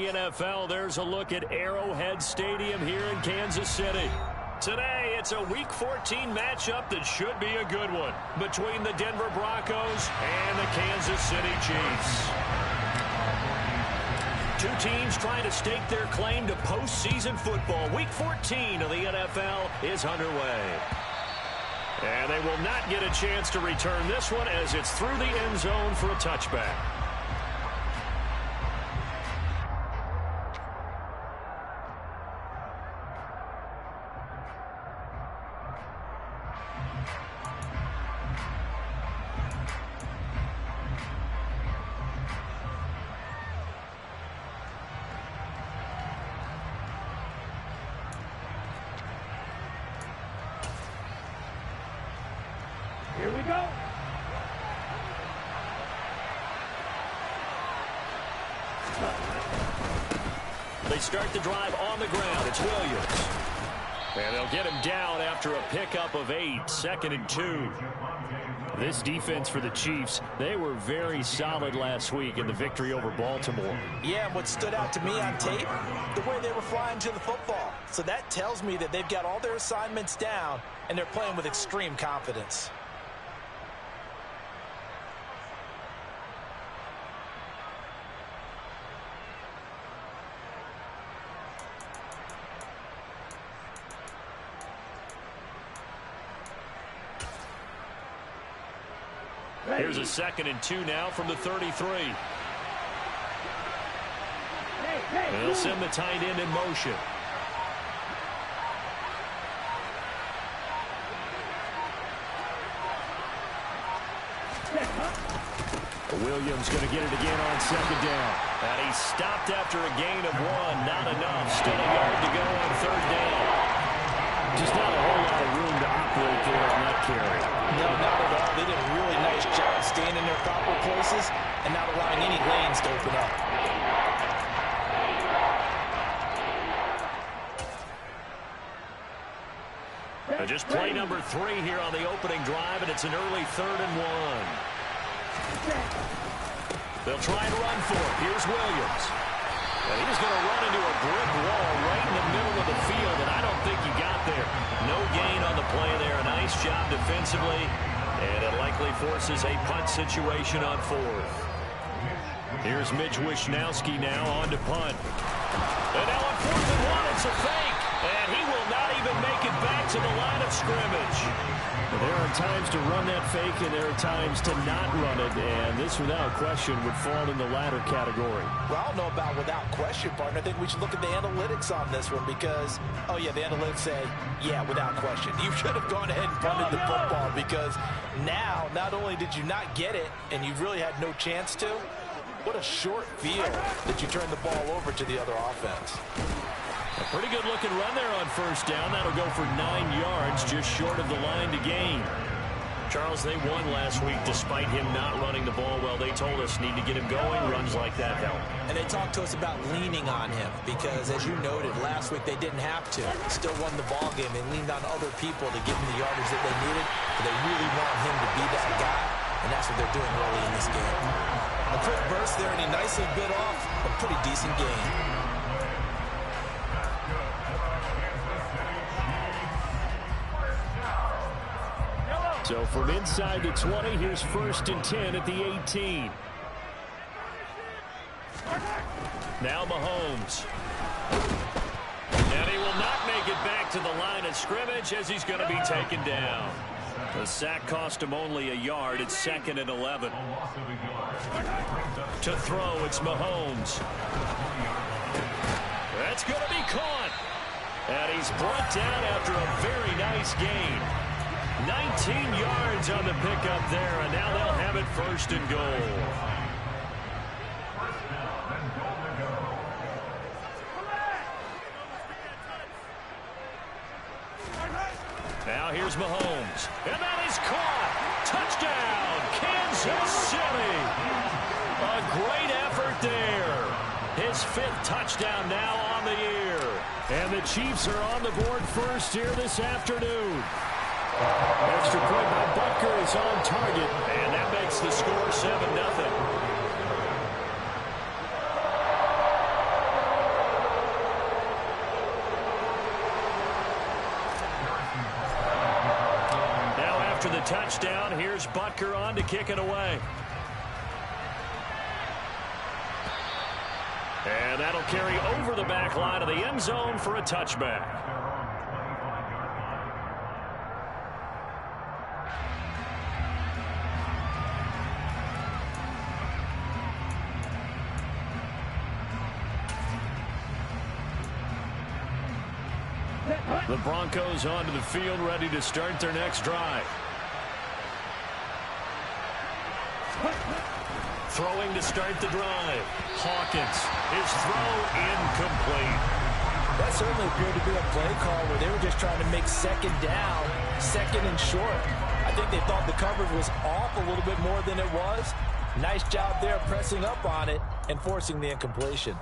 NFL, there's a look at Arrowhead Stadium here in Kansas City. Today, it's a Week 14 matchup that should be a good one between the Denver Broncos and the Kansas City Chiefs. Two teams trying to stake their claim to postseason football. Week 14 of the NFL is underway. And they will not get a chance to return this one as it's through the end zone for a touchback. Here we go. They start the drive on the ground. It's Williams. And they'll get him down after a pickup of 8, 2nd and 2. This defense for the Chiefs, they were very solid last week in the victory over Baltimore. Yeah, what stood out to me on tape, the way they were flying to the football. So that tells me that they've got all their assignments down, and they're playing with extreme confidence. Here's a 2nd and 2 now from the 33. They'll send the tight end in motion. Williams going to get it again on 2nd down. And he's stopped after a gain of 1. Not enough. Still a yard to go on 3rd down. Just not a whole lot of room to operate there on that carry. No, not at all. They did a really nice job staying in their proper places and not allowing any lanes to open up. Just play number 3 here on the opening drive, and it's an early 3rd and 1. They'll try and run for it. Here's Williams. And he's going to run into a brick wall right in the middle of the field, and I don't think he got there. No gain on the play there. A nice job defensively, and it likely forces a punt situation on 4th. Here's Mitch Wishnowski now on to punt. And now on 4th and 1, it's a fake, and he will not even make it back to the line of scrimmage. There are times to run that fake, and there are times to not run it, and this, without question, would fall in the latter category. Well, I don't know about without question, partner. I think we should look at the analytics on this one because, oh, yeah, the analytics say, yeah, without question. You should have gone ahead and punted the football because now, not only did you not get it, and you really had no chance to, what a short field that you turned the ball over to the other offense. A pretty good looking run there on 1st down. That'll go for 9 yards, just short of the line to gain. Charles, they won last week despite him not running the ball well. They told us need to get him going. Runs like that help. And they talked to us about leaning on him because, as you noted, last week they didn't have to. Still won the ball game. They leaned on other people to give him the yardage that they needed. But they really want him to be that guy, and that's what they're doing early in this game. A quick burst there, and he nicely bit off a pretty decent gain. So from inside the 20, here's 1st and 10 at the 18. Now Mahomes. And he will not make it back to the line of scrimmage as he's going to be taken down. The sack cost him only a yard. It's 2nd and 11. To throw, it's Mahomes. That's going to be caught. And he's brought down after a very nice gain. 19 yards on the pickup there, and now they'll have it 1st and goal. Now here's Mahomes, and that is caught. Touchdown, Kansas City. A great effort there. His 5th touchdown now on the year. And the Chiefs are on the board first here this afternoon. Extra point by Butker is on target, and that makes the score 7-0. touchdown. Here's Butker on to kick it away. And that'll carry over the back line of the end zone for a touchback. The Broncos onto the field, ready to start their next drive. Throwing to start the drive. Hawkins, his throw incomplete. That certainly appeared to be a play call where they were just trying to make second down, second and short. I think they thought the coverage was off a little bit more than it was. Nice job there pressing up on it and forcing the incompletion.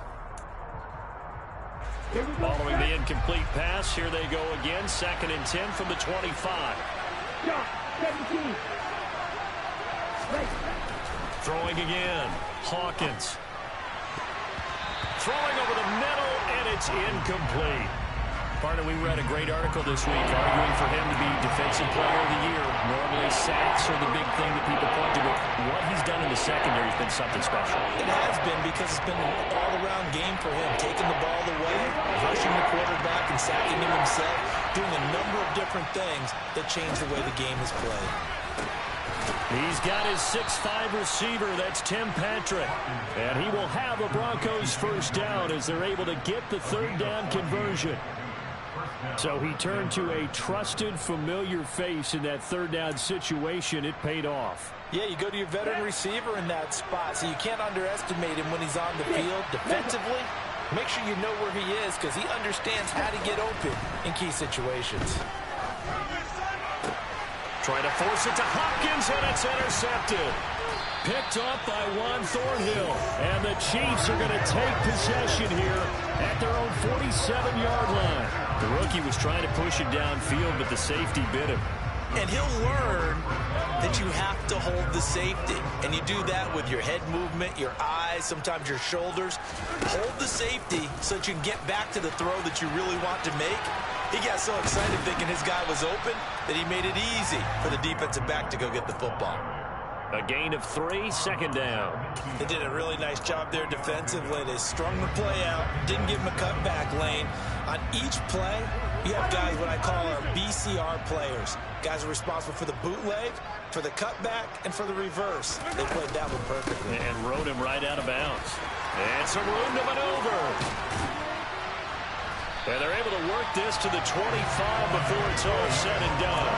Following the incomplete pass, here they go again. 2nd and 10 from the 25. Throwing again. Hawkins. Throwing over the middle, and it's incomplete. Partner, we read a great article this week arguing for him to be Defensive Player of the Year. Normally, sacks are the big thing that people point to, but what he's done in the secondary has been something special. It has been, because it's been an all-around game for him. Taking the ball away, rushing the quarterback, and sacking him himself, doing a number of different things that change the way the game is played. He's got his 6'5" receiver. That's Tim Patrick. And he will have the Broncos first down as they're able to get the 3rd down conversion. So he turned to a trusted, familiar face in that 3rd down situation. It paid off. Yeah, you go to your veteran receiver in that spot, so you can't underestimate him when he's on the field. Defensively, make sure you know where he is, because he understands how to get open in key situations. Trying to force it to Hopkins, and it's intercepted. Picked up by Juan Thornhill. And the Chiefs are going to take possession here at their own 47-yard line. The rookie was trying to push it downfield, but the safety bit him. And he'll learn that you have to hold the safety. And you do that with your head movement, your eyes, sometimes your shoulders. Hold the safety so that you can get back to the throw that you really want to make. He got so excited thinking his guy was open that he made it easy for the defensive back to go get the football. A gain of 3, 2nd down. They did a really nice job there defensively. They strung the play out, didn't give him a cutback lane. On each play, you have guys what I call our BCR players. Guys are responsible for the bootleg, for the cutback, and for the reverse. They played that one perfectly. And rode him right out of bounds. And some room to maneuver. And they're able to work this to the 25 before it's all said and done.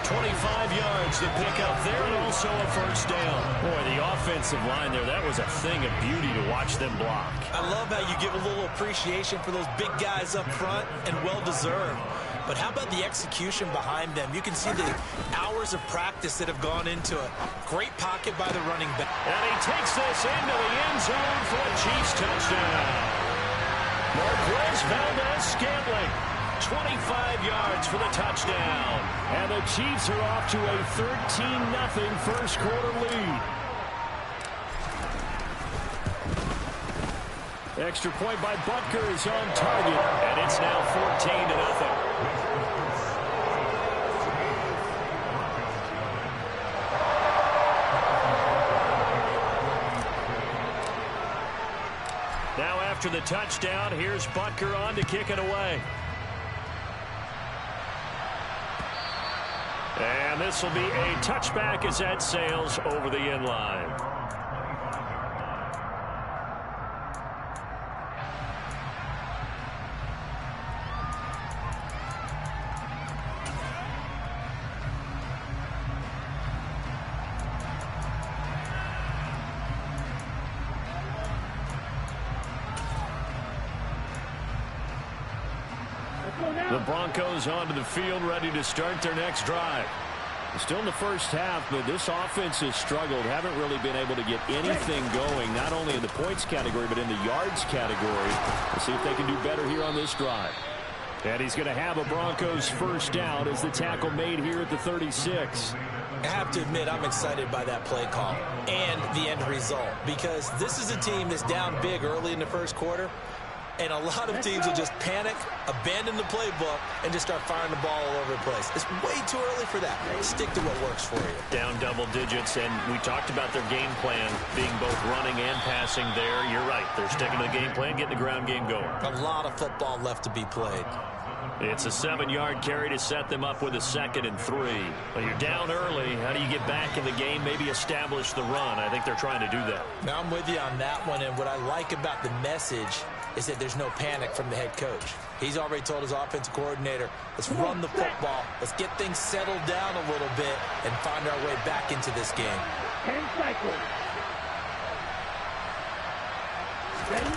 25 yards to pick up there, and also a first down. Boy, the offensive line there, that was a thing of beauty to watch them block. I love how you give a little appreciation for those big guys up front, and well-deserved. But how about the execution behind them? You can see the hours of practice that have gone into it. Great pocket by the running back. And he takes this into the end zone for a Chiefs touchdown. Marquez Valdez-Scantling. 25 yards for the touchdown. And the Chiefs are off to a 13-0 first quarter lead. Extra point by Butker is on target, and it's now 14-0. Now after the touchdown, here's Butker on to kick it away. And this will be a touchback as that sails over the end line. The Broncos onto the field, ready to start their next drive. Still in the first half, but this offense has struggled. Haven't really been able to get anything going, not only in the points category, but in the yards category. We'll see if they can do better here on this drive. And he's going to have a Broncos first down as the tackle made here at the 36. I have to admit, I'm excited by that play call and the end result, because this is a team that's down big early in the first quarter, And a lot of teams will just panic, abandon the playbook, and just start firing the ball all over the place. It's way too early for that. Stick to what works for you. Down double digits, and we talked about their game plan being both running and passing there. You're right. They're sticking to the game plan, getting the ground game going. A lot of football left to be played. It's a 7-yard carry to set them up with a 2nd and 3. Well, you're down early. How do you get back in the game, maybe establish the run? I think they're trying to do that. Now, I'm with you on that one, and what I like about the message is that there's no panic from the head coach. He's already told his offensive coordinator, let's run the football, let's get things settled down a little bit and find our way back into this game. 10 cycles. Ready?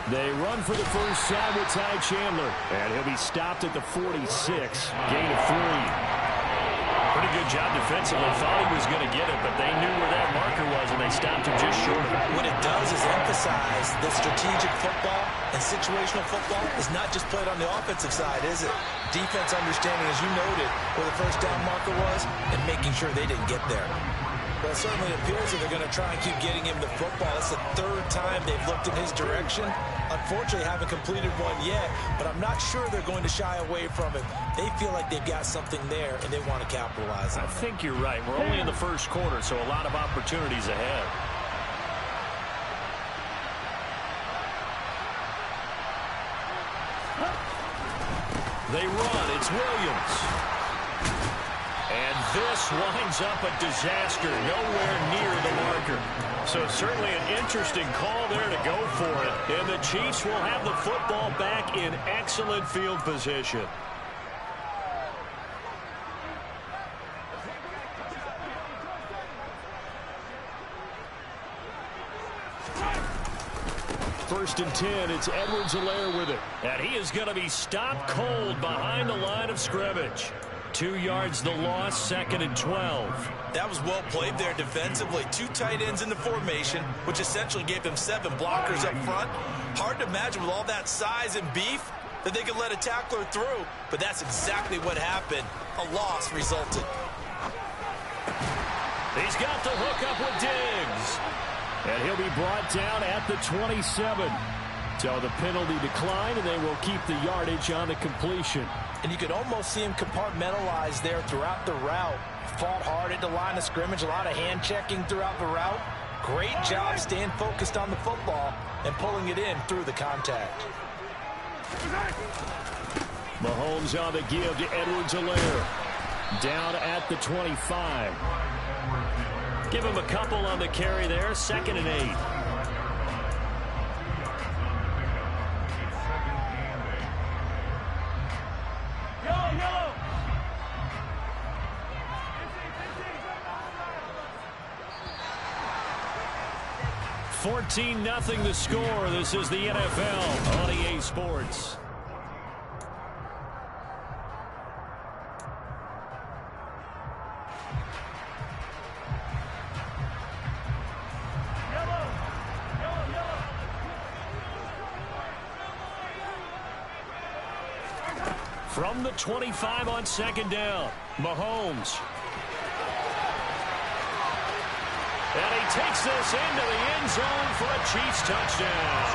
They run for the first time with Ty Chandler, and he'll be stopped at the 46, gain of 3. Pretty good job defensively. Thought he was going to get it, but they knew where that marker was, and they stopped him just short of it. What it does is emphasize that strategic football and situational football is not just played on the offensive side, is it? Defense understanding, as you noted, where the first down marker was and making sure they didn't get there. Well, it certainly appears that they're going to try and keep getting him the football. It's the 3rd time they've looked in his direction. Unfortunately, haven't completed one yet, but I'm not sure they're going to shy away from it. They feel like they've got something there, and they want to capitalize on it. I think you're right. We're only in the first quarter, so a lot of opportunities ahead. They run. It's Williams. And this winds up a disaster, nowhere near the marker. So certainly an interesting call there to go for it. And the Chiefs will have the football back in excellent field position. First and 10, it's Edwards-Helaire with it. And he is going to be stopped cold behind the line of scrimmage. 2 yards the loss, 2nd and 12. That was well played there defensively. 2 tight ends in the formation, which essentially gave them 7 blockers up front. Hard to imagine with all that size and beef that they could let a tackler through, but that's exactly what happened. A loss resulted. He's got the hook up with Diggs. And he'll be brought down at the 27. So the penalty decline, and they will keep the yardage on the completion. And you could almost see him compartmentalize there throughout the route. Fought hard at the line of scrimmage, a lot of hand checking throughout the route. Great job staying focused on the football and pulling it in through the contact. Mahomes on the give to Edwards-Helaire. Down at the 25. Give him a couple on the carry there, 2nd and 8. Yellow. 14-0 the score. This is the NFL on EA Sports. From the 25 on 2nd down, Mahomes. And he takes this into the end zone for a Chiefs touchdown.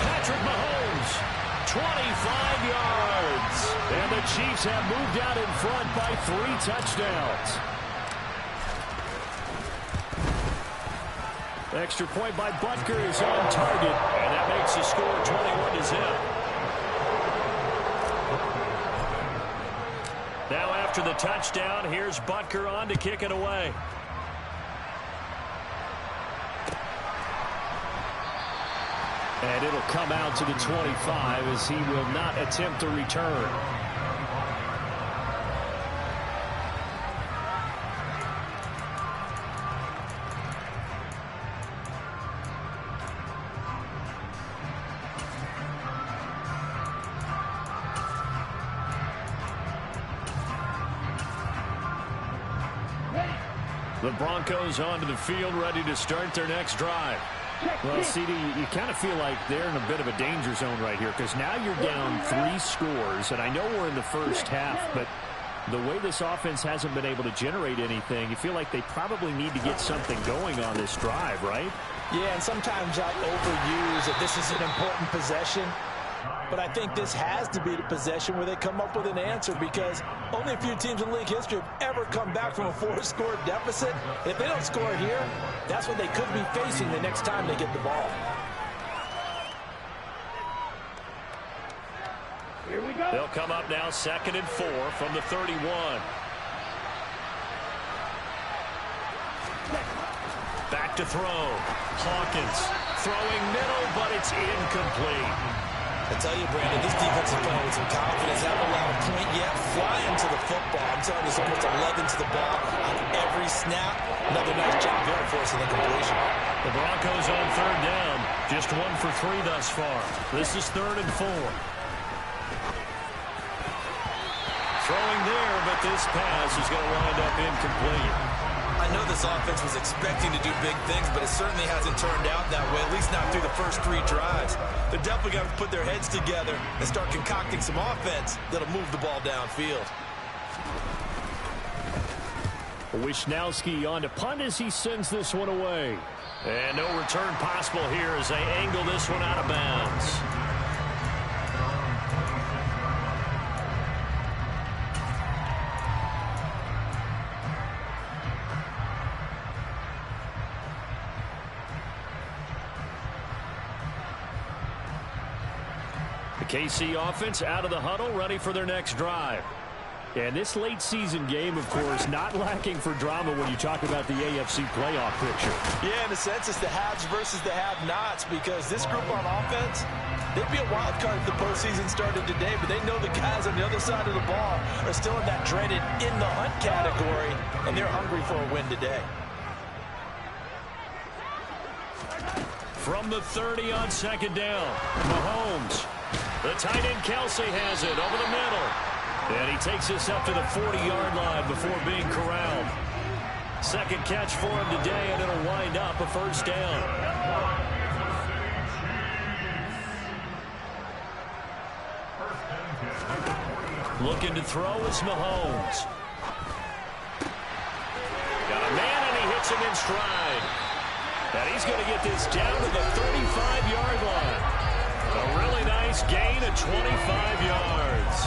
Patrick Mahomes, 25 yards. And the Chiefs have moved out in front by 3 touchdowns. Extra point by Butker is on target. And that makes the score 21-0. Now after the touchdown, here's Butker on to kick it away. And it'll come out to the 25 as he will not attempt to return. The Broncos onto the field, ready to start their next drive. Well, CD, you kind of feel like they're in a bit of a danger zone right here because now you're down 3 scores, and I know we're in the first half, but the way this offense hasn't been able to generate anything, you feel like they probably need to get something going on this drive, right? Yeah, and sometimes I overuse that this is an important possession. But I think this has to be the possession where they come up with an answer, because only a few teams in league history have ever come back from a 4-score deficit. If they don't score here, that's what they could be facing the next time they get the ball. Here we go. They'll come up now 2nd and 4 from the 31. Back to throw. Hawkins throwing middle, but it's incomplete. I tell you, Brandon, this defense is playing with some confidence. Haven't allowed a point yet. Flying to the football. I'm telling you, it's almost 11 to the ball on every snap. Another nice job there forcing the completion. The Broncos on 3rd down. Just 1 for 3 thus far. This is 3rd and 4. Throwing there, but this pass is going to wind up incomplete. I know this offense was expecting to do big things, but it certainly hasn't turned out that way, at least not through the first 3 drives. They're definitely going to put their heads together and start concocting some offense that'll move the ball downfield. Wisnowski on to punt as he sends this one away. And no return possible here as they angle this one out of bounds. KC offense out of the huddle, ready for their next drive. And this late season game, of course, not lacking for drama when you talk about the AFC playoff picture. Yeah, in a sense, it's the haves versus the have-nots, because this group on offense, they'd be a wild card if the postseason started today, but they know the guys on the other side of the ball are still in that dreaded in-the-hunt category, and they're hungry for a win today. From the 30 on 2nd down, Mahomes. The tight end Kelsey has it over the middle. And he takes this up to the 40-yard line before being corralled. 2nd catch for him today, and it'll wind up a 1st down. Looking to throw is Mahomes. Got a man, and he hits him in stride. And he's going to get this down to the 35-yard line. A really nice gain of 25 yards.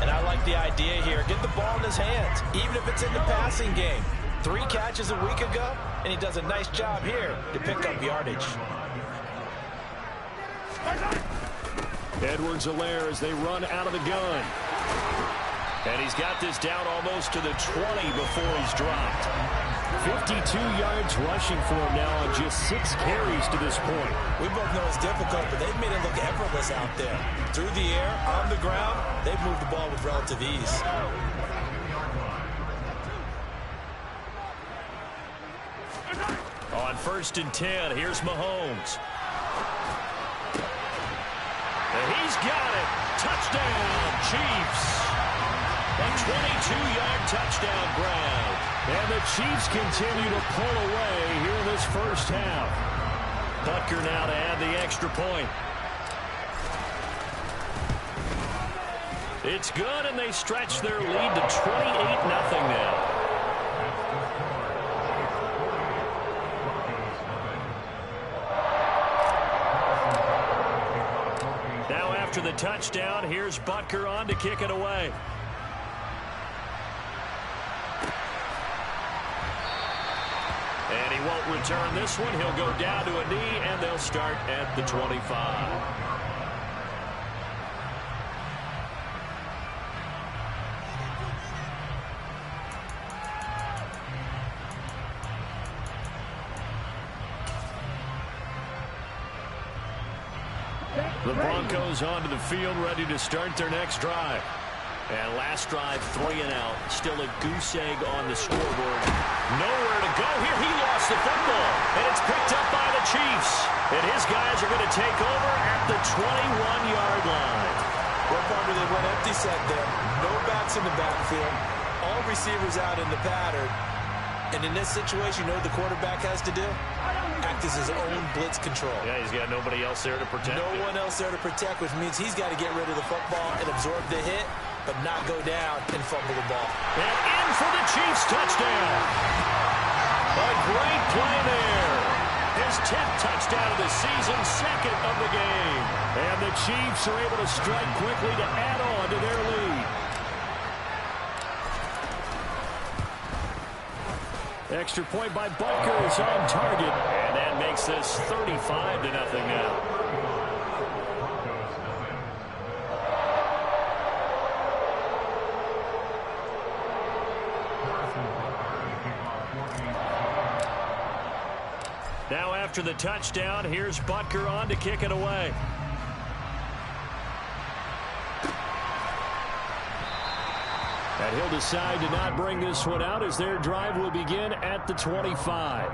And I like the idea here. Get the ball in his hands, even if it's in the passing game. 3 catches a week ago, and he does a nice job here to pick up yardage. Edwards-Helaire as they run out of the gun. And he's got this down almost to the 20 before he's dropped. 52 yards rushing for him now on just 6 carries to this point. We both know it's difficult, but they've made it look effortless out there. Through the air, on the ground, they've moved the ball with relative ease. On 1st and 10, here's Mahomes. And he's got it. Touchdown, Chiefs. A 22-yard touchdown grab. And the Chiefs continue to pull away here in this first half. Butker now to add the extra point. It's good, and they stretch their lead to 28-0 now. Now after the touchdown, here's Butker on to kick it away. And he won't return this one. He'll go down to a knee, and they'll start at the 25. The Broncos onto the field, ready to start their next drive. And last drive, 3 and out. Still a goose egg on the scoreboard. Nowhere to go here. He lost the football. And it's picked up by the Chiefs. And his guys are going to take over at the 21-yard line. Well, partner, they went empty set there. No backs in the backfield. All receivers out in the pattern. And in this situation, you know what the quarterback has to do? Act as his own blitz control. Yeah, he's got nobody else there to protect. No one else there to protect, which means he's got to get rid of the football and absorb the hit, but not go down and fumble the ball. And in for the Chiefs touchdown. A great play there. his 10th touchdown of the season, second of the game. And the Chiefs are able to strike quickly to add on to their lead. Extra point by Butker is on target, and that makes this 35-0 now. Now after the touchdown, here's Butker on to kick it away. And he'll decide to not bring this one out as their drive will begin at the 25.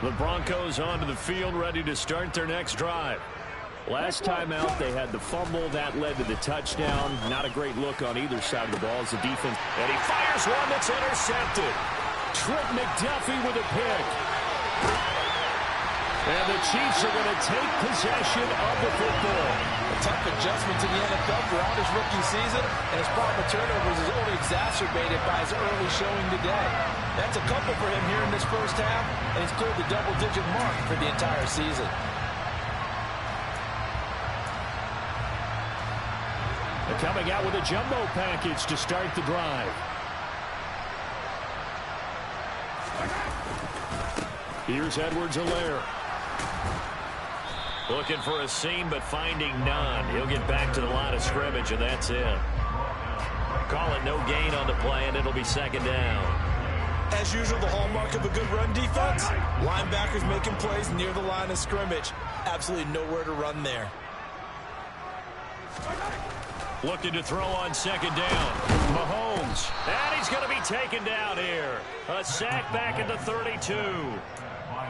The Broncos onto the field, ready to start their next drive. Last time out, they had the fumble. That led to the touchdown. Not a great look on either side of the ball as the defense. And he fires one that's intercepted. Trent McDuffie with a pick. And the Chiefs are going to take possession of the football. A tough adjustment to the NFL throughout his rookie season, and his problem with turnovers is only exacerbated by his early showing today. That's a couple for him here in this first half, and he's cleared the double-digit mark for the entire season. They're coming out with a jumbo package to start the drive. Here's Edwards-Helaire. Looking for a seam, but finding none. He'll get back to the line of scrimmage, and that's it. Call it no gain on the play, and it'll be second down. As usual, the hallmark of a good run defense, linebackers making plays near the line of scrimmage. Absolutely nowhere to run there. Looking to throw on second down. Mahomes. And he's going to be taken down here. A sack back at the 32.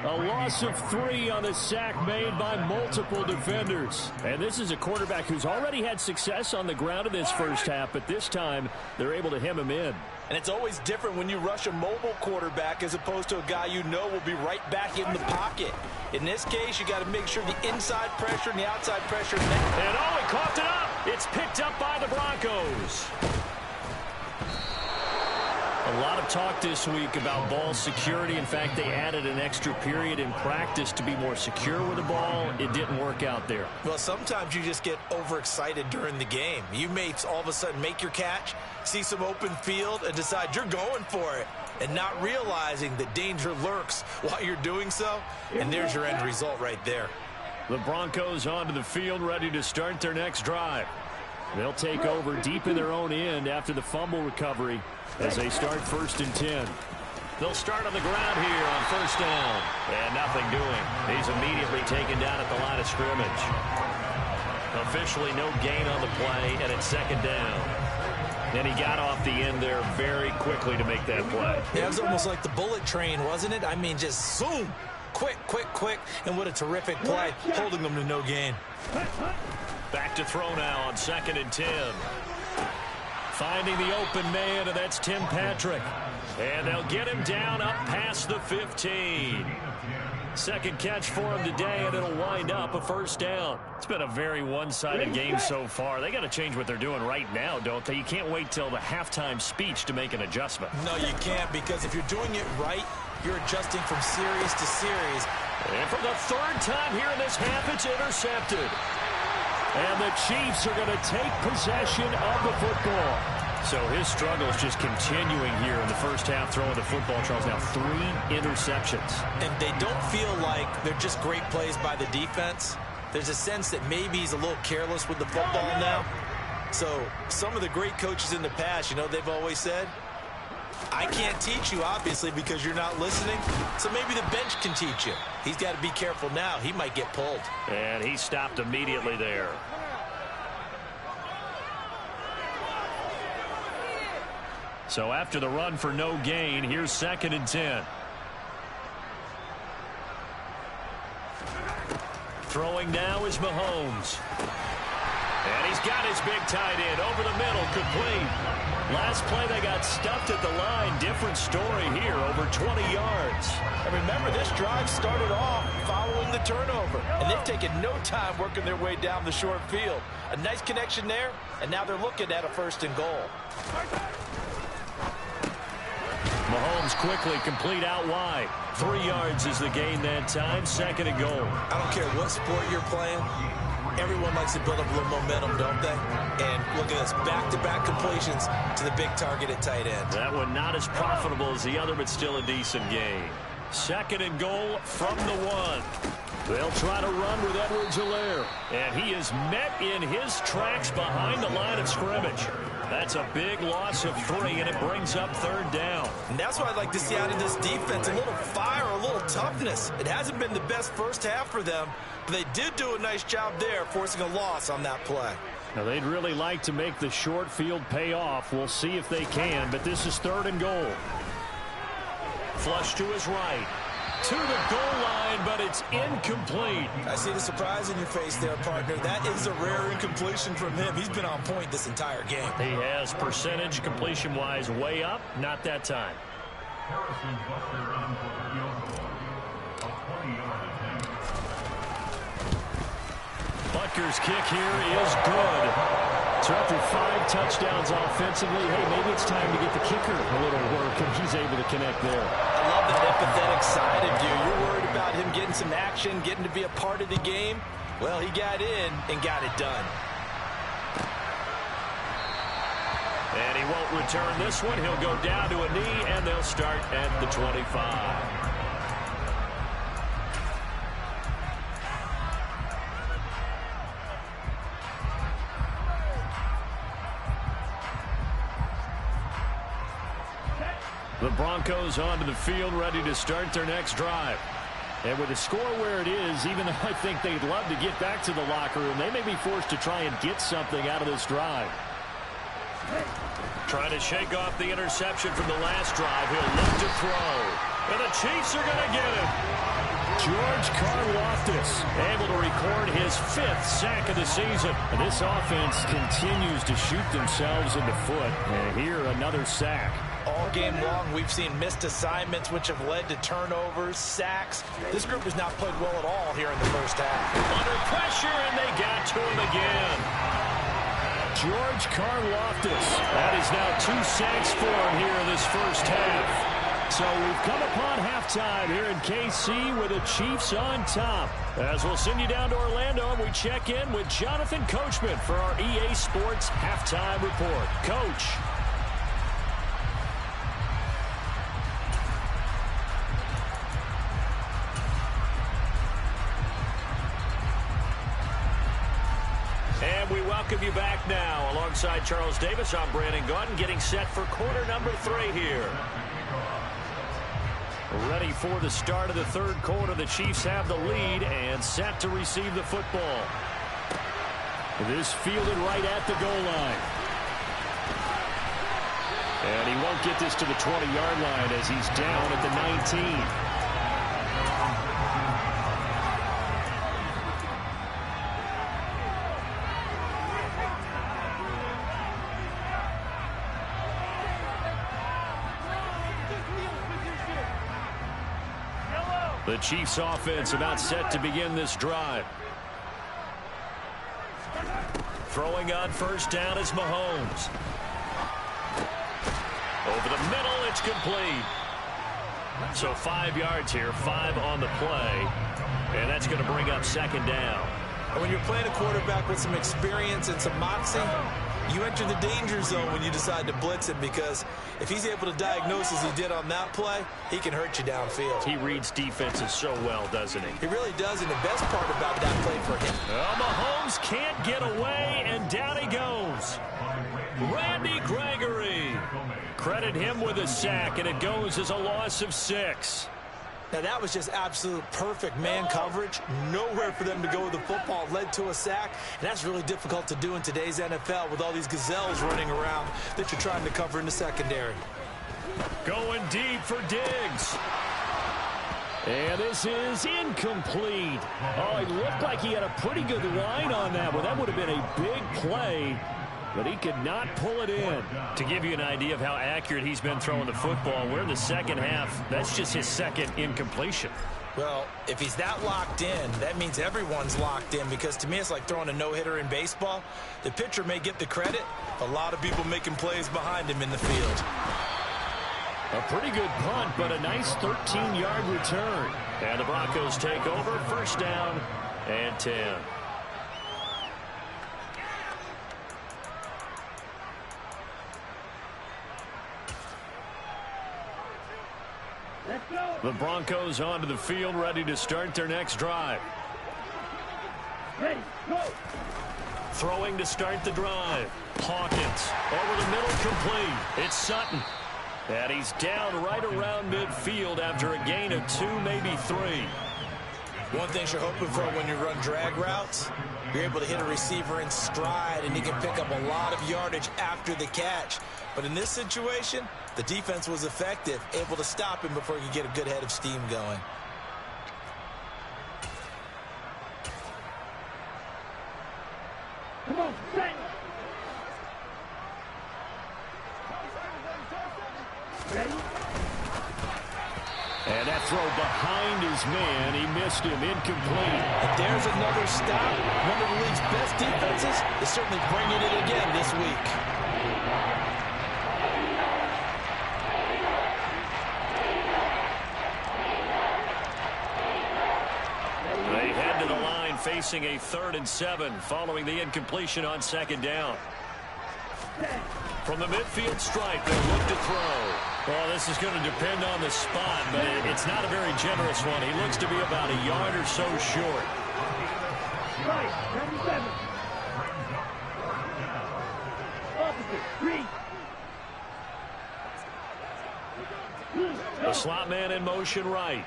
A loss of 3 on the sack made by multiple defenders. And this is a quarterback who's already had success on the ground in this first half, but this time they're able to hem him in. And it's always different when you rush a mobile quarterback as opposed to a guy you know will be right back in the pocket. In this case, you got to make sure the inside pressure and the outside pressure. And oh, he coughed it up. It's picked up by the Broncos. A lot of talk this week about ball security. In fact, they added an extra period in practice to be more secure with the ball. It didn't work out there. Well, sometimes you just get overexcited during the game. You may all of a sudden make your catch, see some open field, and decide you're going for it, and not realizing that danger lurks while you're doing so. And there's your end result right there. The Broncos onto the field, ready to start their next drive. They'll take over deep in their own end after the fumble recovery as they start 1st and 10. They'll start on the ground here on 1st down. And nothing doing. He's immediately taken down at the line of scrimmage. Officially no gain on the play, and it's 2nd down. And he got off the end there very quickly to make that play. Yeah, it was almost like the bullet train, wasn't it? I mean, just zoom. Quick, quick, quick. And what a terrific play, holding them to no gain. Back to throw now on 2nd and 10. Finding the open man, and that's Tim Patrick. And they'll get him down up past the 15. Second catch for him today, and it'll wind up a 1st down. It's been a very one-sided game so far. They got to change what they're doing right now, don't they? You can't wait till the halftime speech to make an adjustment. No, you can't, because if you're doing it right, you're adjusting from series to series. And for the 3rd time here in this half, it's intercepted. And the Chiefs are going to take possession of the football. So his struggles just continuing here in the first half, throwing the football. Charles, now 3 interceptions. And they don't feel like they're just great plays by the defense. There's a sense that maybe he's a little careless with the football now. So some of the great coaches in the past, you know, they've always said, I can't teach you, obviously, because you're not listening. So maybe the bench can teach you. He's got to be careful now. He might get pulled. And he stopped immediately there. So after the run for no gain, here's 2nd and 10. Throwing now is Mahomes. And he's got his big tight end over the middle, complete. Last play, they got stuffed at the line. Different story here, over 20 yards. And remember, this drive started off following the turnover. And they've taken no time working their way down the short field. A nice connection there, and now they're looking at a 1st and goal. Mahomes quickly complete out wide. 3 yards is the gain that time, 2nd and goal. I don't care what sport you're playing. Everyone likes to build up a little momentum, don't they? And look at this, back-to-back completions to the big target at tight end. That one not as profitable as the other, but still a decent gain. 2nd and goal from the 1. They'll try to run with Edwards-Helaire. And he is met in his tracks behind the line of scrimmage. That's a big loss of 3, and it brings up 3rd down. And that's what I'd like to see out of this defense, a little fire, a little toughness. It hasn't been the best first half for them, but they did do a nice job there, forcing a loss on that play. Now, they'd really like to make the short field pay off. We'll see if they can, but this is 3rd and goal. Flush to his right. To the goal line, but it's incomplete. I see the surprise in your face there, partner. That is a rare incompletion from him. He's been on point this entire game. He has percentage completion-wise way up. Not that time. Butker's kick here is good. So after 5 touchdowns offensively, hey, maybe it's time to get the kicker a little work, and he's able to connect there. I love that empathetic side of you. You're worried about him getting some action, getting to be a part of the game. Well, he got in and got it done. And he won't return this one. He'll go down to a knee, and they'll start at the 25. The Broncos onto the field, ready to start their next drive. And with the score where it is, even though I think they'd love to get back to the locker room, they may be forced to try and get something out of this drive. Trying to shake off the interception from the last drive. He'll look to throw. And the Chiefs are going to get it. George Karlaftis able to record his 5th sack of the season. And this offense continues to shoot themselves in the foot. And here, another sack. All game long, we've seen missed assignments, which have led to turnovers, sacks. This group has not played well at all here in the first half. Under pressure, and they got to him again. George Karlaftis. That is now 2 sacks for him here in this first half. So we've come upon halftime here in KC with the Chiefs on top. As we'll send you down to Orlando, and we check in with Jonathan Coachman for our EA Sports Halftime Report. Coach. And we welcome you back now. Alongside Charles Davis, I'm Brandon Gaudin, getting set for quarter number 3 here. Ready for the start of the 3rd quarter. The Chiefs have the lead and set to receive the football. This fielded right at the goal line. And he won't get this to the 20-yard line as he's down at the 19. The Chiefs offense about set to begin this drive. Throwing on first down is Mahomes. Over the middle, it's complete. So 5 yards here, 5 on the play. And that's going to bring up 2nd down. And when you're playing a quarterback with some experience and some moxie, you enter the danger zone when you decide to blitz him, because if he's able to diagnose as he did on that play, he can hurt you downfield. He reads defenses so well, doesn't he? He really does, and the best part about that play for him. Well, Mahomes can't get away, and down he goes. Randy Gregory. Credit him with a sack, and it goes as a loss of 6. Now, that was just absolute perfect man coverage. Nowhere for them to go with the football. Led to a sack, and that's really difficult to do in today's NFL with all these gazelles running around that you're trying to cover in the secondary. Going deep for Diggs. And this is incomplete. Oh, it looked like he had a pretty good line on that one. That would have been a big play, but he could not pull it in. To give you an idea of how accurate he's been throwing the football, we're in the second half. That's just his second incompletion. Well, if he's that locked in, that means everyone's locked in, because to me it's like throwing a no-hitter in baseball. The pitcher may get the credit. A lot of people making plays behind him in the field. A pretty good punt, but a nice 13-yard return. And the Broncos take over, first down and 10. Let's go. The Broncos onto the field, ready to start their next drive. Ready, go. Throwing to start the drive. Hawkins over the middle, complete. It's Sutton. And he's down right around midfield after a gain of 2, maybe 3. One thing you're hoping for when you run drag routes, you're able to hit a receiver in stride, and he can pick up a lot of yardage after the catch. But in this situation, the defense was effective, able to stop him before he could get a good head of steam going. Come on, set. Ready? And that throw behind his man. He missed him, incomplete. And there's another stop. One of the league's best defenses is certainly bringing it again this week. They head to the line facing a 3rd and 7 following the incompletion on second down. From the midfield stripe, they look to throw. Well, this is going to depend on the spot, but it's not a very generous one. He looks to be about a yard or so short. Right, 97. Opposite, 3. The slot man in motion right.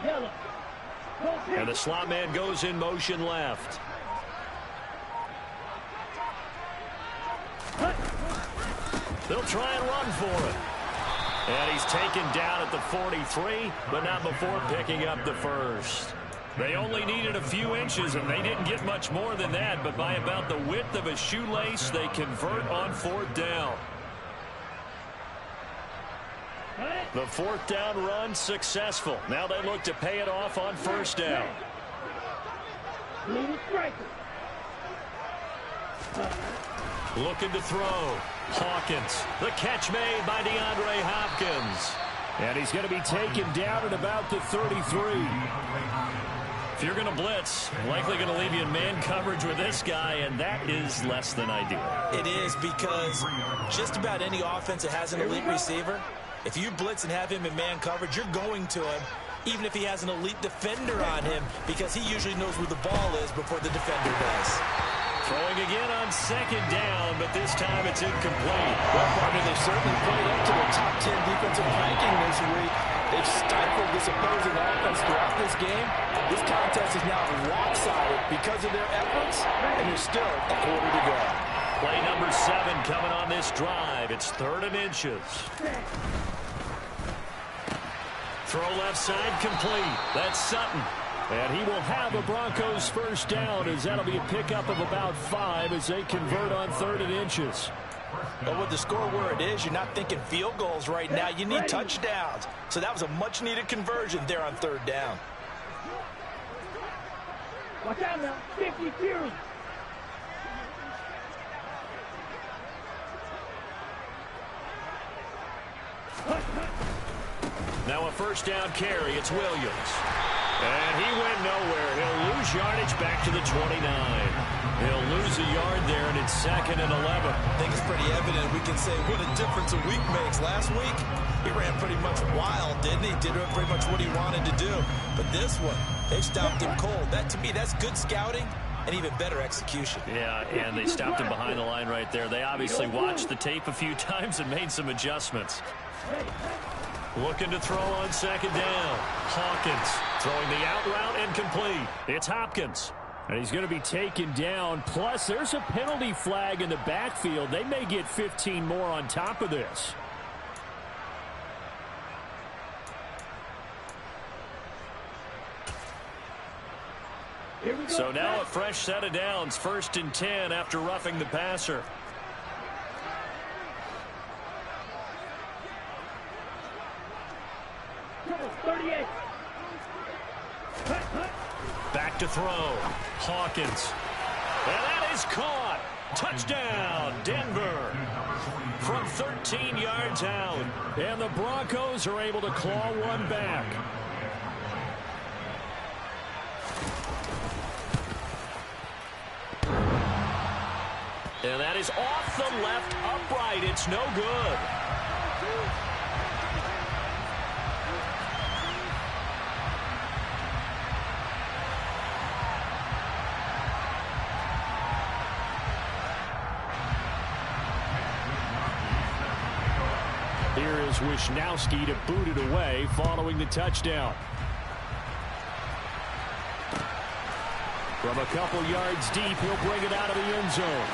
Yellow. And the slot man goes in motion left. They'll try and run for it. And he's taken down at the 43, but not before picking up the first. They only needed a few inches, and they didn't get much more than that, but by about the width of a shoelace, they convert on 4th down. The 4th down run successful. Now they look to pay it off on 1st down. Looking to throw. Hawkins. The catch made by DeAndre Hopkins. And he's going to be taken down at about the 33. If you're going to blitz, likely going to leave you in man coverage with this guy, and that is less than ideal. It is, because just about any offense that has an elite receiver, if you blitz and have him in man coverage, you're going to him, even if he has an elite defender on him, because he usually knows where the ball is before the defender does. Throwing again on 2nd down, but this time it's incomplete. Well, partner, they've certainly played up to their top 10 defensive ranking this week. They've stifled this opposing offense throughout this game. This contest is now lopsided because of their efforts, and there's still a quarter to go. Play number 7 coming on this drive. It's 3rd and inches. Throw left side complete. That's Sutton. And he will have a Broncos first down, as that'll be a pickup of about 5 as they convert on 3rd and inches. But with the score where it is, you're not thinking field goals right now. You need touchdowns. So that was a much-needed conversion there on 3rd down. Watch out now, 52. Now a first down carry. It's Williams. And he went nowhere. He'll lose yardage back to the 29. He'll lose a yard there, and it's 2nd and 11. I think it's pretty evident. We can say what a difference a week makes. Last week, he ran pretty much wild, didn't he? Did pretty much what he wanted to do. But this one, they stopped him cold. That, to me, that's good scouting and even better execution. Yeah, and they stopped him behind the line right there. They obviously watched the tape a few times and made some adjustments. Looking to throw on 2nd down. Hawkins throwing the out route and complete. It's Hopkins. And he's going to be taken down. Plus, there's a penalty flag in the backfield. They may get 15 more on top of this. Here we go. So now a fresh set of downs, 1st and 10 after roughing the passer. Trouble, 38. Back to throw. Hawkins. And that is caught. Touchdown, Denver. From 13 yards out. And the Broncos are able to claw one back. And that is off the left upright. It's no good. Here is Wishnowski to boot it away following the touchdown. From a couple yards deep, he'll bring it out of the end zone.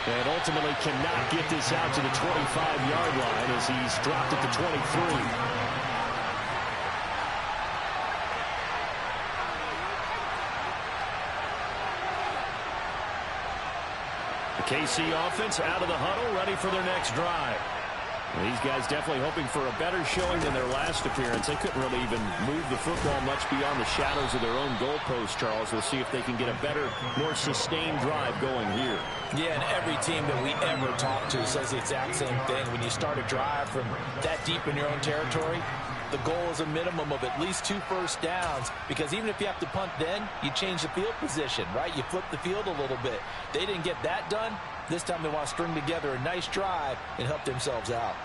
And ultimately cannot get this out to the 25-yard line as he's dropped at the 23. The KC offense out of the huddle, ready for their next drive. These guys definitely hoping for a better showing than their last appearance. They couldn't really even move the football much beyond the shadows of their own goalpost, Charles. We'll see if they can get a better, more sustained drive going here. Yeah, and every team that we ever talk to says the exact same thing. When you start a drive from that deep in your own territory, the goal is a minimum of at least 2 first downs, because even if you have to punt then, you change the field position, right? You flip the field a little bit. They didn't get that done. This time they want to string together a nice drive and help themselves out.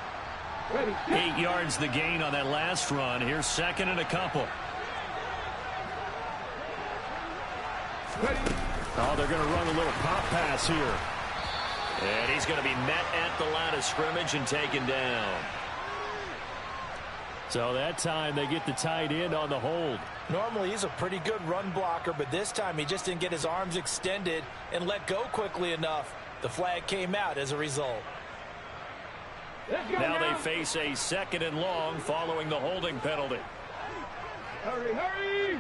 8 yards the gain on that last run. Here's 2nd and a couple. Oh, they're going to run a little pop pass here. And he's going to be met at the line of scrimmage and taken down. So that time they get the tight end on the hold. Normally he's a pretty good run blocker, but this time he just didn't get his arms extended and let go quickly enough. The flag came out as a result. Now they face a 2nd and long following the holding penalty. Hurry, hurry!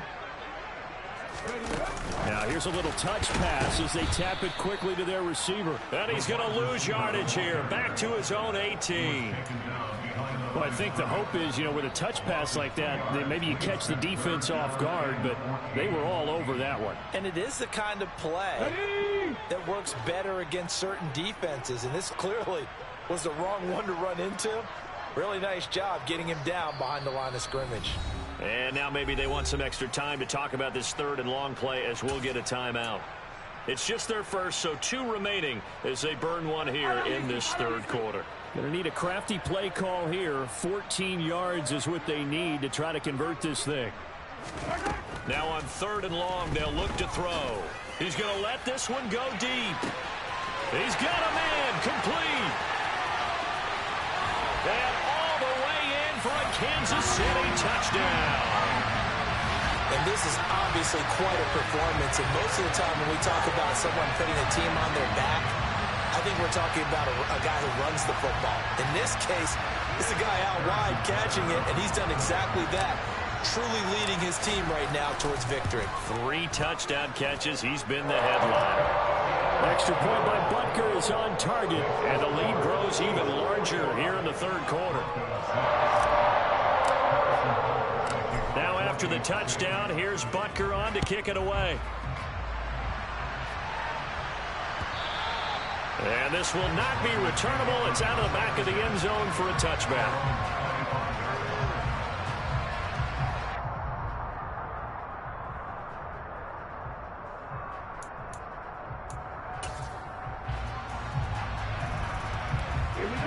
Now here's a little touch pass as they tap it quickly to their receiver. And he's going to lose yardage here. Back to his own 18. Well, I think the hope is, with a touch pass like that, maybe you catch the defense off guard, but they were all over that one. And it is the kind of play that works better against certain defenses, and this clearly was the wrong one to run into. Really nice job getting him down behind the line of scrimmage. And now maybe they want some extra time to talk about this 3rd and long play as we'll get a timeout. It's just their first, so 2 remaining as they burn one here in this 3rd quarter. Going to need a crafty play call here. 14 yards is what they need to try to convert this thing. Now on 3rd and long, they'll look to throw. He's going to let this one go deep. He's got a man complete. And all the way in for a Kansas City touchdown. And this is obviously quite a performance. And most of the time when we talk about someone putting a team on their back, I think we're talking about a guy who runs the football. In this case, it's a guy out wide catching it, and he's done exactly that. Truly leading his team right now towards victory. 3 touchdown catches. He's been the headliner. Extra point by Butker is on target, and the lead grows even larger here in the 3rd quarter. Now after the touchdown, here's Butker on to kick it away. And this will not be returnable. It's out of the back of the end zone for a touchback.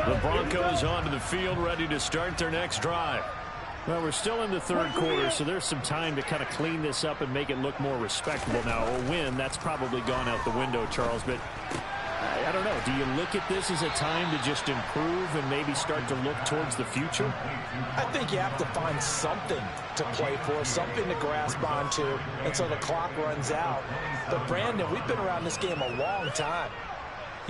The Broncos onto the field, ready to start their next drive. Well, we're still in the 3rd quarter, so there's some time to kind of clean this up and make it look more respectable. Now, a win, that's probably gone out the window, Charles, but I don't know. Do you look at this as a time to just improve and maybe start to look towards the future? I think you have to find something to play for, something to grasp onto until the clock runs out. But, Brandon, we've been around this game a long time.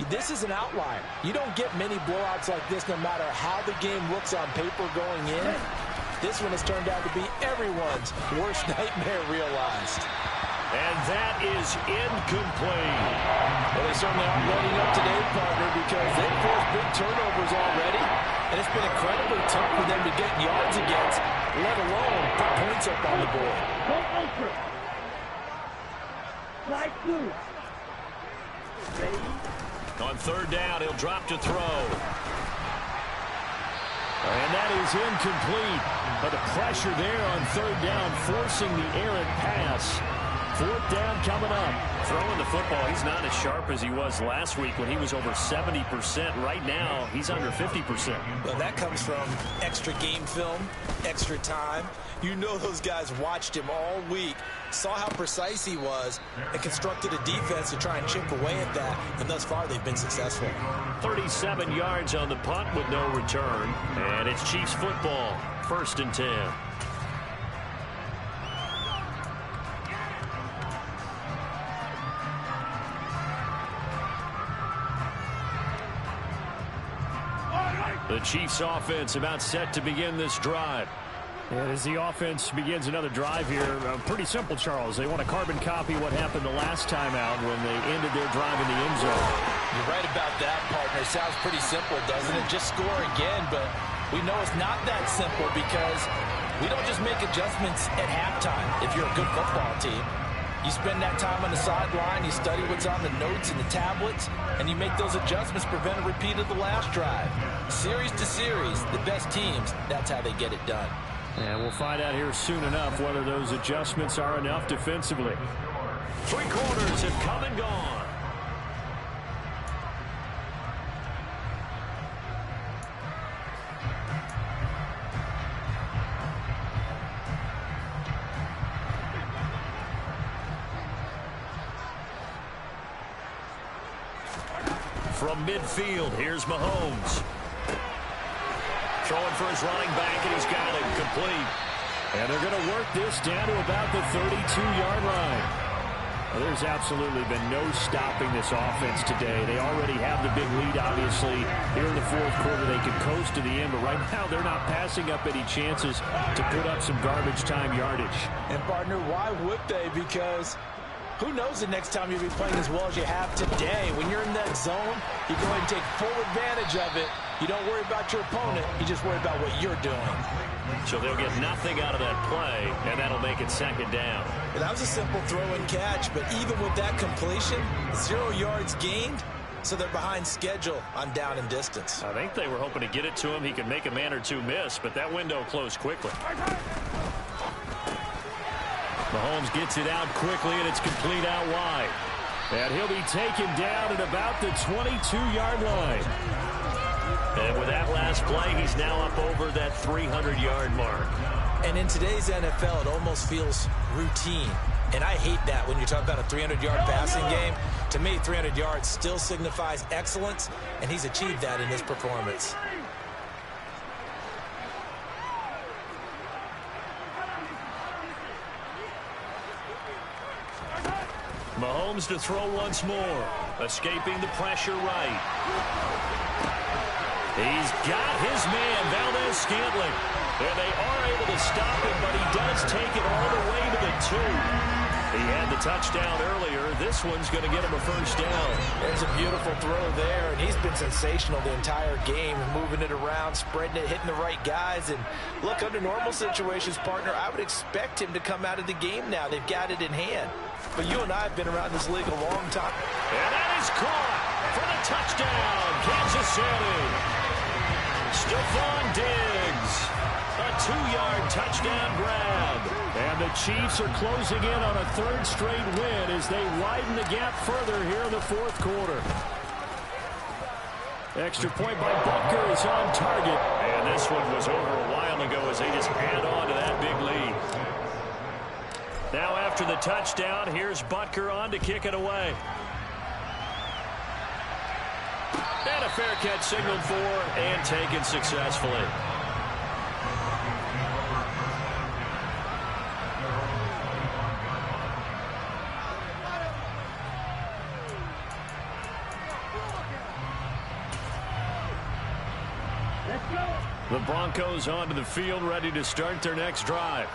This is an outlier. You don't get many blowouts like this no matter how the game looks on paper going in. This one has turned out to be everyone's worst nightmare realized. And that is incomplete. Well, they certainly aren't letting up today, partner, because they've forced big turnovers already, and it's been incredibly tough for them to get yards against, let alone put points up on the board. Go ultra. Slide through. Ready? On third down, he'll drop to throw. And that is incomplete. But the pressure there on third down, forcing the errant pass. Fourth down coming up. Throwing the football, he's not as sharp as he was last week when he was over 70%. Right now, he's under 50%. Well, that comes from extra game film, extra time. You know those guys watched him all week, saw how precise he was, and constructed a defense to try and chip away at that. And thus far, they've been successful. 37 yards on the punt with no return. And it's Chiefs football, 1st and 10. The Chiefs offense about set to begin this drive. And as the offense begins another drive here, pretty simple, Charles. They want to carbon copy what happened the last time out when they ended their drive in the end zone. You're right about that, partner. It sounds pretty simple, doesn't it? Just score again, but we know it's not that simple because we don't just make adjustments at halftime if you're a good football team. You spend that time on the sideline, you study what's on the notes and the tablets, and you make those adjustments, prevent a repeat of the last drive. Series to series, the best teams, that's how they get it done. And we'll find out here soon enough whether those adjustments are enough defensively. 3 quarters have come and gone. From midfield, here's Mahomes. Throwing for his running back, and he's got it complete. And they're going to work this down to about the 32-yard line. Well, there's absolutely been no stopping this offense today. They already have the big lead, obviously. Here in the fourth quarter, they could coast to the end, but right now they're not passing up any chances to put up some garbage time yardage. And, partner, why would they? Because who knows the next time you'll be playing as well as you have today. When you're in that zone, you go ahead and take full advantage of it. You don't worry about your opponent. You just worry about what you're doing. So they'll get nothing out of that play, and that'll make it 2nd down. And that was a simple throw and catch, but even with that completion, 0 yards gained, so they're behind schedule on down and distance. I think they were hoping to get it to him. He could make a man or two miss, but that window closed quickly. Mahomes gets it out quickly, and it's complete out wide. And he'll be taken down at about the 22-yard line. And with that last play, he's now up over that 300-yard mark. And in today's NFL, it almost feels routine. And I hate that when you talk about a 300-yard passing game. To me, 300 yards still signifies excellence, and he's achieved that in his performance. Mahomes to throw once more, escaping the pressure right. He's got his man, Valdez-Scantling. And they are able to stop him, but he does take it all the way to the 2. He had the touchdown earlier. This one's going to get him a 1st down. There's a beautiful throw there, and he's been sensational the entire game, moving it around, spreading it, hitting the right guys. And look, under normal situations, partner, I would expect him to come out of the game now. They've got it in hand. But you and I have been around this league a long time. And that is caught for the touchdown, Kansas City. Stephon Diggs, a 2-yard touchdown grab. And the Chiefs are closing in on a 3rd straight win as they widen the gap further here in the 4th quarter. Extra point by Butker is on target. And this one was over a while ago as they just add on to that big lead. Now after the touchdown, here's Butker on to kick it away. And a fair catch signaled for and taken successfully. The Broncos onto the field, ready to start their next drive.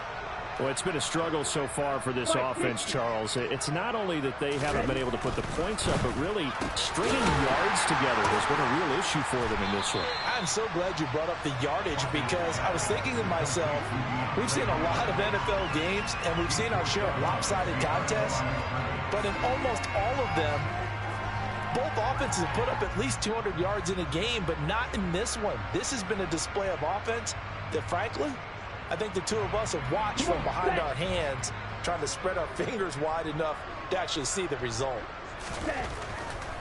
Well, it's been a struggle so far for this offense, Charles. It's not only that they haven't been able to put the points up, but really stringing yards together has been a real issue for them in this one. I'm so glad you brought up the yardage because I was thinking to myself, we've seen a lot of NFL games and we've seen our share of lopsided contests, but in almost all of them, both offenses have put up at least 200 yards in a game, but not in this one. This has been a display of offense that, frankly, I think the two of us have watched from behind our hands, trying to spread our fingers wide enough to actually see the result.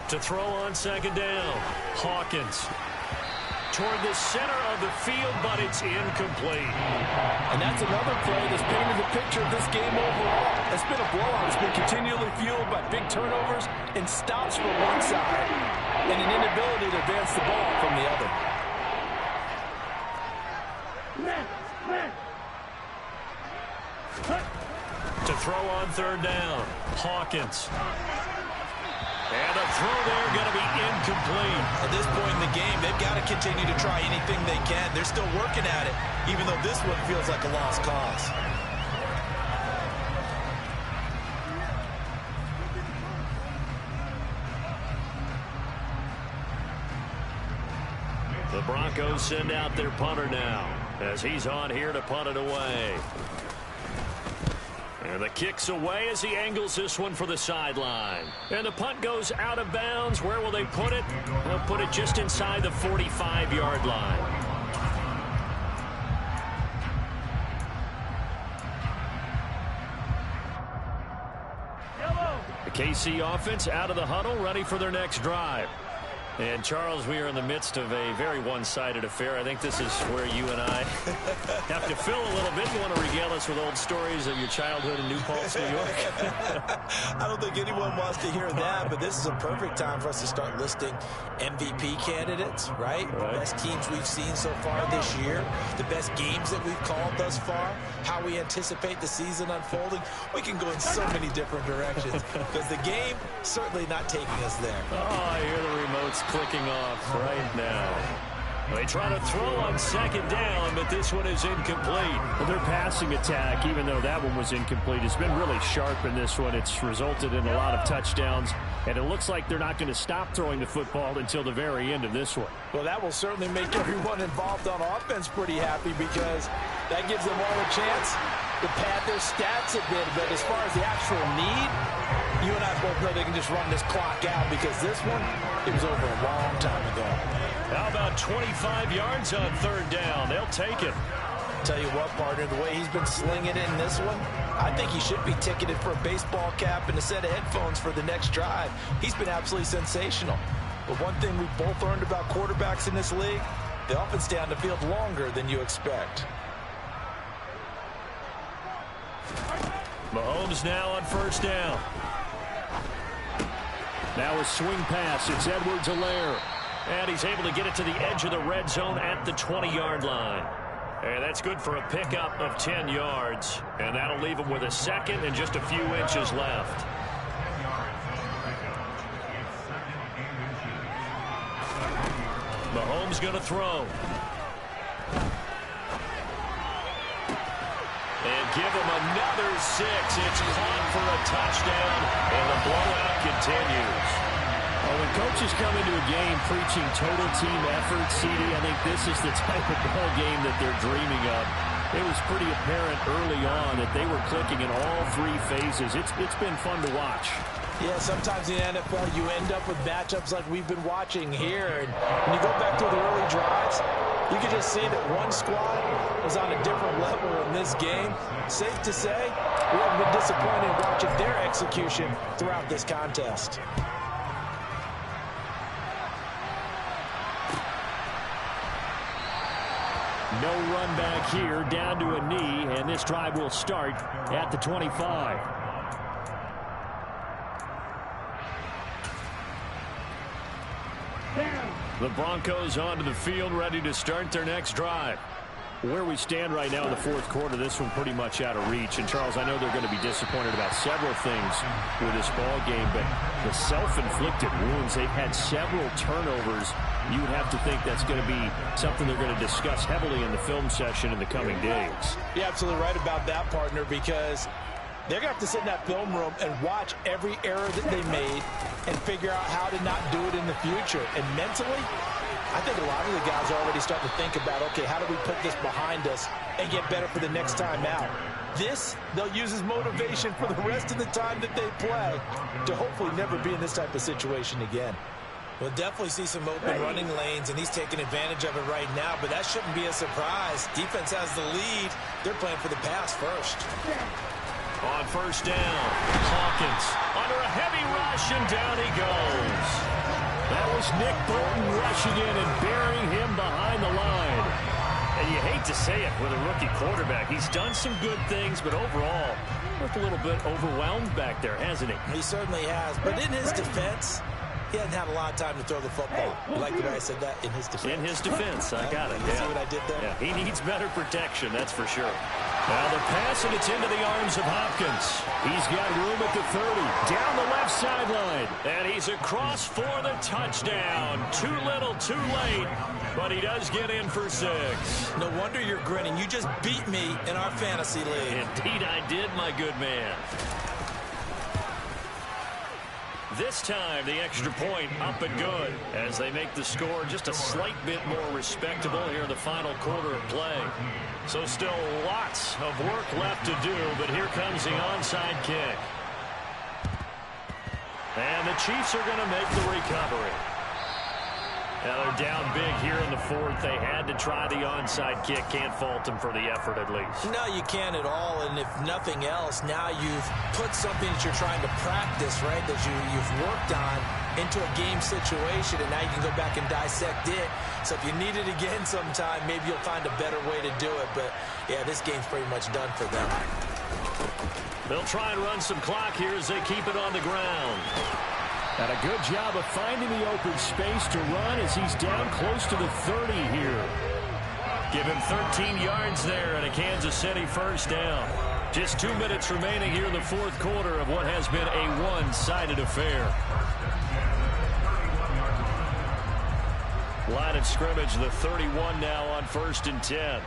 To throw on second down, Hawkins. Toward the center of the field, but it's incomplete. And that's another play that's painted the picture of this game overall. It's been a blowout. It's been continually fueled by big turnovers and stops from one side and an inability to advance the ball from the other. To throw on third down, Hawkins. And a throw there going to be incomplete. At this point in the game, they've got to continue to try anything they can. They're still working at it, even though this one feels like a lost cause. The Broncos send out their punter now as he's on here to punt it away. And the kick's away as he angles this one for the sideline. And the punt goes out of bounds. Where will they put it? They'll put it just inside the 45-yard line. The KC offense out of the huddle, ready for their next drive. And, Charles, we are in the midst of a very one-sided affair. I think this is where you and I have to fill a little bit. You want to regale us with old stories of your childhood in New Paltz, New York? I don't think anyone wants to hear that, but this is a perfect time for us to start listing MVP candidates, right? The best teams we've seen so far this year, the best games that we've called thus far, how we anticipate the season unfolding. We can go in so many different directions because the game certainly not taking us there. Oh, I hear the remote's clicking off right now. They try to throw on second down, but this one is incomplete. Well, their passing attack, even though that one was incomplete, has been really sharp in this one. It's resulted in a lot of touchdowns, and it looks like they're not going to stop throwing the football until the very end of this one. Well, that will certainly make everyone involved on offense pretty happy because that gives them all a chance to pad their stats a bit. But as far as the actual need, you and I both know they can just run this clock out because this one, it was over a long time ago. How about 25 yards on third down? They'll take it. Tell you what, partner, the way he's been slinging it in this one, I think he should be ticketed for a baseball cap and a set of headphones for the next drive. He's been absolutely sensational. But one thing we've both learned about quarterbacks in this league, they often stay on the field longer than you expect. Mahomes now on first down. Now a swing pass. It's Edwards-Helaire. And he's able to get it to the edge of the red zone at the 20-yard line. And that's good for a pickup of 10 yards. And that'll leave him with a second and just a few inches left. Mahomes going to throw. And give him another 6. It's caught for a touchdown, and the blowout continues. Well, when coaches come into a game preaching total team effort, CD, I think this is the type of ball game that they're dreaming of. It was pretty apparent early on that they were clicking in all three phases. It's been fun to watch. Yeah, sometimes in the NFL you end up with matchups like we've been watching here. And when you go back to the early drives, you can just see that one squad was on a different level in this game. Safe to say, we haven't been disappointed watching their execution throughout this contest. No run back here, down to a knee, and this drive will start at the 25. The Broncos onto the field, ready to start their next drive. Where we stand right now in the fourth quarter, this one pretty much out of reach. And, Charles, I know they're going to be disappointed about several things with this ball game, but the self-inflicted wounds, they've had several turnovers. You would have to think that's going to be something they're going to discuss heavily in the film session in the coming days. You're absolutely right about that, partner, because they're going to have to sit in that film room and watch every error that they made and figure out how to not do it in the future. And mentally, I think a lot of the guys are already starting to think about, okay, how do we put this behind us and get better for the next time out? This, they'll use as motivation for the rest of the time that they play to hopefully never be in this type of situation again. We'll definitely see some open running lanes, and he's taking advantage of it right now, but that shouldn't be a surprise. Defense has the lead. They're playing for the pass first. On first down, Hawkins under a heavy rush, and down he goes. That was Nick Bolton rushing in and burying him behind the line. And you hate to say it with a rookie quarterback. He's done some good things, but overall, looked a little bit overwhelmed back there, hasn't he? He certainly has, but in his defense, he hasn't had a lot of time to throw the football. You like the way I said that? In his defense. In his defense, I got it. You see what I did there? Yeah, he needs better protection, that's for sure. Now the pass, and it's into the arms of Hopkins. He's got room at the 30, down the left sideline. And he's across for the touchdown. Too little, too late, but he does get in for 6. No wonder you're grinning. You just beat me in our fantasy league. Indeed I did, my good man. This time, the extra point up and good as they make the score just a slight bit more respectable here in the final quarter of play. So still lots of work left to do, but here comes the onside kick. And the Chiefs are going to make the recovery. Now they're down big here in the fourth. They had to try the onside kick. Can't fault them for the effort at least. No, you can't at all. And if nothing else, now you've put something that you're trying to practice, right, that you've worked on into a game situation, and now you can go back and dissect it. So if you need it again sometime, maybe you'll find a better way to do it. But, yeah, this game's pretty much done for them. They'll try and run some clock here as they keep it on the ground. And a good job of finding the open space to run as he's down close to the 30 here. Give him 13 yards there and a Kansas City first down. Just 2 minutes remaining here in the fourth quarter of what has been a one-sided affair. Line of scrimmage, the 31 now on 1st and 10.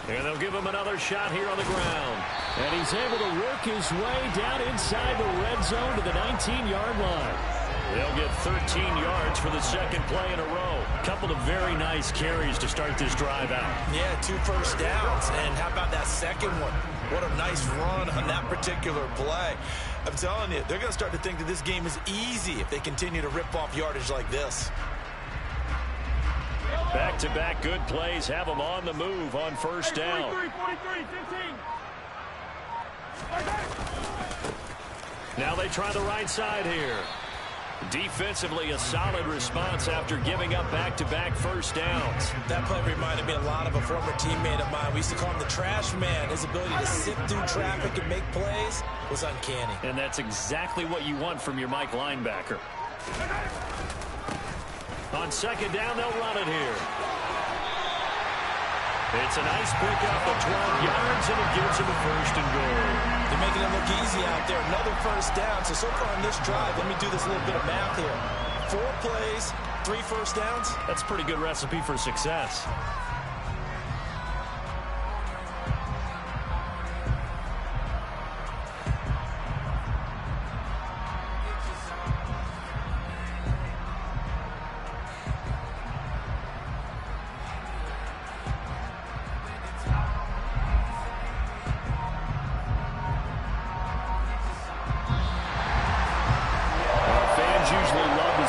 And they'll give him another shot here on the ground. And he's able to work his way down inside the red zone to the 19-yard line. They'll get 13 yards for the second play in a row. Couple of very nice carries to start this drive out. Yeah, 2 first downs. And how about that second one? What a nice run on that particular play. I'm telling you, they're going to start to think that this game is easy if they continue to rip off yardage like this. Back-to-back good plays have them on the move on first down. 43, 15. Now they try the right side here. Defensively, a solid response after giving up back-to-back first downs. That play reminded me a lot of a former teammate of mine. We used to call him the trash man. His ability to sift through traffic and make plays was uncanny. And that's exactly what you want from your Mike linebacker. On second down, they'll run it here. It's a nice pickup of 12 yards, and it gives him a first and goal. They're making it look easy out there. Another first down. So far on this drive, let me do this little bit of math here. 4 plays, 3 first downs. That's a pretty good recipe for success.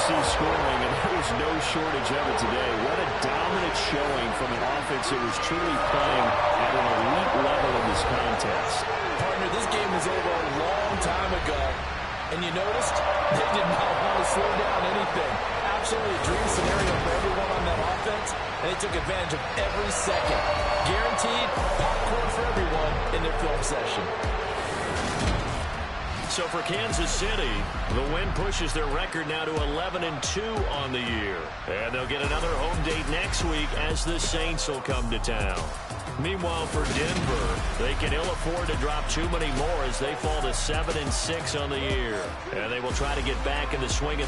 Scoring, and there was no shortage of it today. What a dominant showing from an offense that was truly playing at an elite level in this contest. Partner, this game was over a long time ago, and you noticed they did not want to slow down anything. Absolutely a dream scenario for everyone on that offense, and they took advantage of every second. Guaranteed popcorn for everyone in their film session. So So for Kansas City, the win pushes their record now to 11-2 on the year. And they'll get another home date next week as the Saints will come to town. Meanwhile, for Denver, they can ill afford to drop too many more as they fall to 7-6 on the year. And they will try to get back in the swing of things